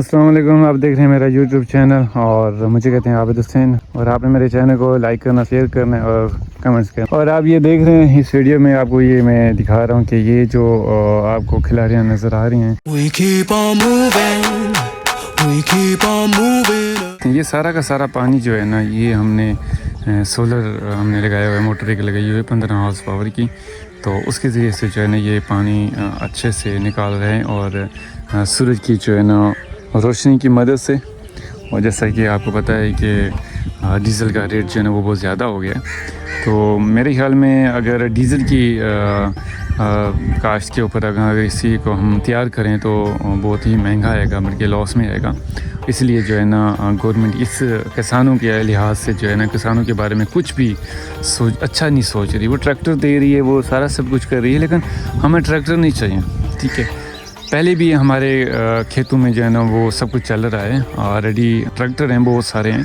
السلام علیکم، آپ دیکھ رہے ہیں میرا یوٹیوب چینل اور مجھے کہتے ہیں عابد حسین، اور آپ نے میرے چینل کو لائک کرنا، شیئر کرنا اور کمنٹس کرنا۔ اور آپ یہ دیکھ رہے ہیں اس ویڈیو میں، آپ کو یہ میں دکھا رہا ہوں کہ یہ جو آپ کو کھلاڑیاں نظر آ رہی ہیں، یہ سارا کا سارا پانی جو ہے نا، یہ ہم نے سولر ہم نے لگایا ہوا ہے، موٹر ایک لگائی ہوئی ہے 15 ہارس پاور کی، تو اس کے ذریعے سے جو ہے نا یہ پانی اچھے سے نکال رہے ہیں، اور سورج کی جو ہے نا روشنی کی مدد سے۔ اور جیسا کہ آپ کو پتہ ہے کہ ڈیزل کا ریٹ جو ہے نا وہ بہت زیادہ ہو گیا ہے، تو میرے خیال میں اگر ڈیزل کی کاشت کے اوپر اگر اسی کو ہم تیار کریں تو بہت ہی مہنگا آئے گا، بلکہ لاس میں آئے گا۔ اس لیے جو ہے نا گورنمنٹ اس کسانوں کے لحاظ سے جو ہے نا کسانوں کے بارے میں کچھ بھی اچھا نہیں سوچ رہی۔ وہ ٹریکٹر دے رہی ہے، وہ سارا سب کچھ کر رہی ہے، لیکن ہمیں ٹریکٹر نہیں چاہیے، ٹھیک ہے۔ پہلے بھی ہمارے کھیتوں میں جو ہے نا وہ سب کچھ چل رہا ہے، آلریڈی ٹریکٹر ہیں بہت سارے ہیں،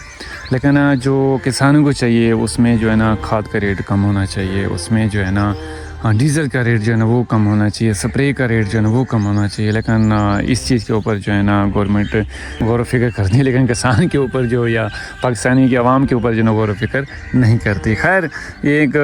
لیکن جو کسانوں کو چاہیے اس میں جو ہے نا کھاد کا ریٹ کم ہونا چاہیے، اس میں جو ہے نا ڈیزل کا ریٹ جو ہے نا وہ کم ہونا چاہیے، سپرے کا ریٹ جو ہے نا وہ کم ہونا چاہیے، لیکن اس چیز کے اوپر جو ہے نا گورنمنٹ غور و فکر کرتی ہے، لیکن کسان کے اوپر جو یا پاکستانی کی عوام کے اوپر جو ہے نا غور و فکر نہیں کرتی۔ خیر، یہ ایک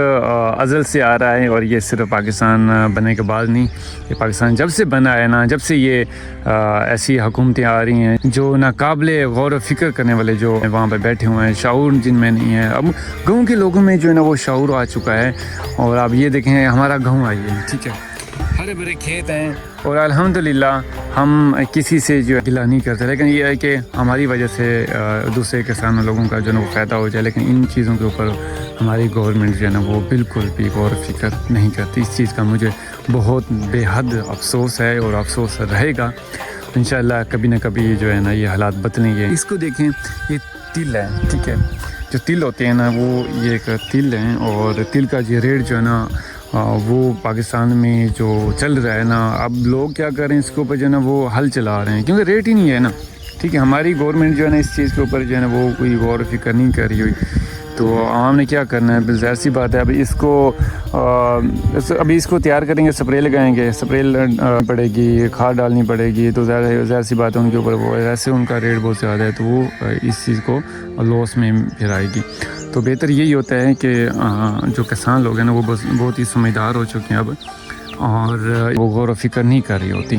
ازل سے آ رہا ہے، اور یہ صرف پاکستان بننے کے بعد نہیں، یہ پاکستان جب سے بنا ہے نا، جب سے یہ ایسی حکومتیں آ رہی ہیں جو ناقابل غور و فکر کرنے والے جو وہاں پہ بیٹھے ہوئے ہیں، شعور جن میں نہیں ہے۔ اب گاؤں کے لوگوں میں جو ہے نا وہ شعور آ چکا ہے، اور آپ یہ دیکھیں ہمارا گاؤں آئیے، ٹھیک ہے، ہرے بھرے کھیت ہیں، اور الحمدللہ ہم کسی سے جو گلہ نہیں کرتے، لیکن یہ ہے کہ ہماری وجہ سے دوسرے کسانوں لوگوں کا جو ہے نا وہ فائدہ ہو جائے، لیکن ان چیزوں کے اوپر ہماری گورنمنٹ جو ہے نا وہ بالکل بھی غور و فکر نہیں کرتی۔ اس چیز کا مجھے بہت بے حد افسوس ہے، اور افسوس رہے گا انشاءاللہ۔ کبھی نہ کبھی جو ہے نا یہ حالات بدلیں گے۔ اس کو دیکھیں، یہ تل ہے، ٹھیک ہے، جو تل ہوتے ہیں نا وہ یہ ایک تل ہیں، اور تل کا جو ریٹ جو ہے نا وہ پاکستان میں جو چل رہا ہے نا، اب لوگ کیا کر رہے ہیں، اس کے اوپر جو ہے نا وہ ہل چلا رہے ہیں، کیونکہ ریٹ ہی نہیں ہے نا، ٹھیک ہے۔ ہماری گورنمنٹ جو ہے نا اس چیز کے اوپر جو ہے نا وہ کوئی غور و فکر نہیں کر رہی ہوئی، تو عوام نے کیا کرنا ہے، ظاہر سی بات ہے، ابھی اس کو تیار کریں گے، سپرے لگائیں گے، سپرے پڑے گی، کھاد ڈالنی پڑے گی، تو ظاہر سی بات ہے ان کے اوپر وہ ایسے ان کا ریٹ بہت زیادہ ہے، تو وہ اس چیز کو لاس میں پھر آئے گی۔ تو بہتر یہی ہوتا ہے کہ جو کسان لوگ ہیں نا وہ بہت ہی سمجھدار ہو چکے ہیں اب، اور وہ غور و فکر نہیں کر رہی ہوتی،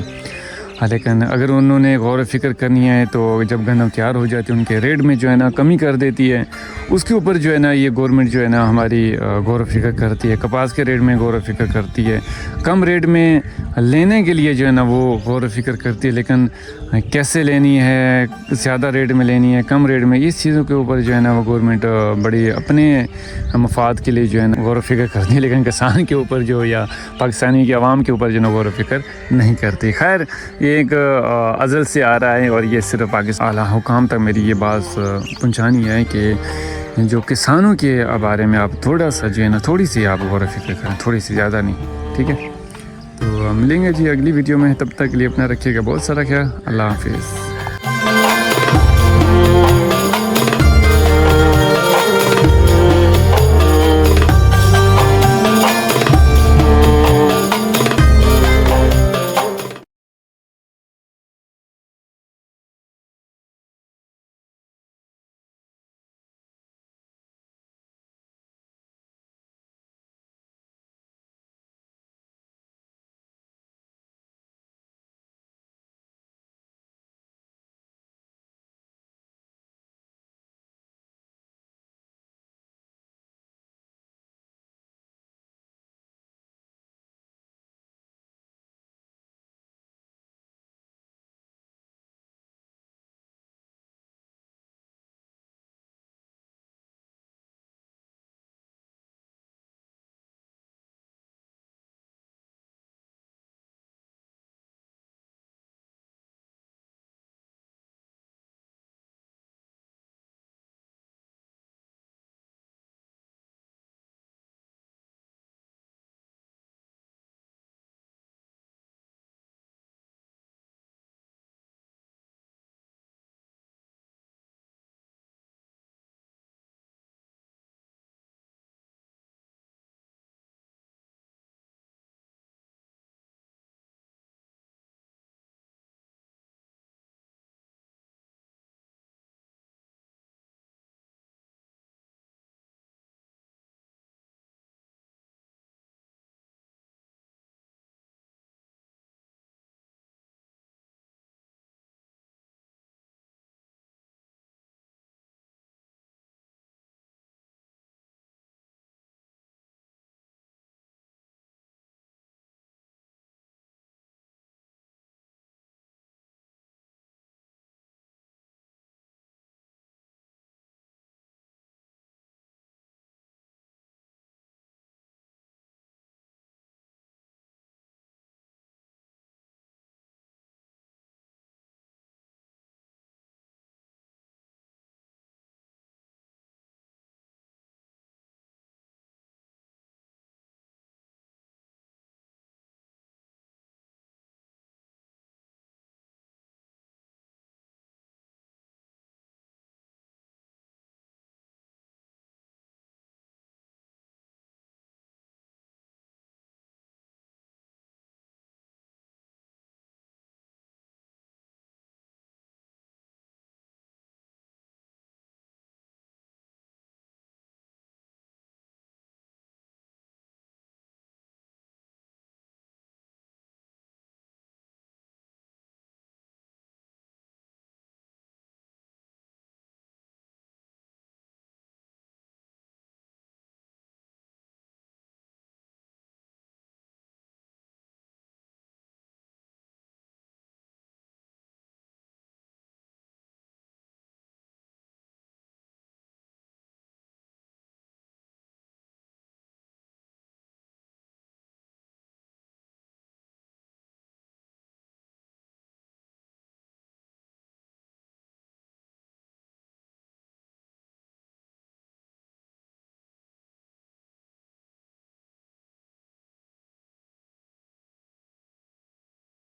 لیکن اگر انہوں نے غور و فکر کرنی ہے تو جب گندم تیار ہو جاتی ہے ان کے ریٹ میں جو ہے نا کمی کر دیتی ہے، اس کے اوپر جو ہے نا یہ گورنمنٹ جو ہے نا ہماری غور و فکر کرتی ہے۔ کپاس کے ریٹ میں غور و فکر کرتی ہے، کم ریٹ میں لینے کے لیے جو ہے نا وہ غور و فکر کرتی ہے، لیکن کیسے لینی ہے، زیادہ ریٹ میں لینی ہے، کم ریٹ میں، اس چیزوں کے اوپر جو ہے نا وہ گورنمنٹ بڑی اپنے مفاد کے لیے جو ہے نا غور و فکر کرتی ہے، لیکن کسان کے اوپر جو یا پاکستانی کی عوام کے اوپر جو ہے نا غور و فکر نہیں کرتی۔ خیر، یہ ایک ازل سے آ رہا ہے، اور یہ صرف پاکستان اعلیٰ حکام تک میری یہ بات پہنچانی ہے کہ جو کسانوں کے بارے میں آپ تھوڑا سا جو ہے نا تھوڑی سی آپ غور و فکر کریں، تھوڑی سی، زیادہ نہیں، ٹھیک ہے۔ تو ملیں گے جی اگلی ویڈیو میں، تب تک کے لیے اپنا رکھیے گا بہت سارا خیال۔ اللہ حافظ۔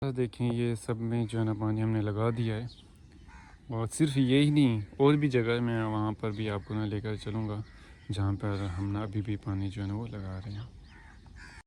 دیکھیں یہ سب میں جو ہے نا پانی ہم نے لگا دیا ہے، اور صرف یہی نہیں اور بھی جگہ میں وہاں پر بھی آپ کو نہ لے کر چلوں گا جہاں پر ہم نا ابھی بھی پانی جو ہے نا وہ لگا رہے ہیں۔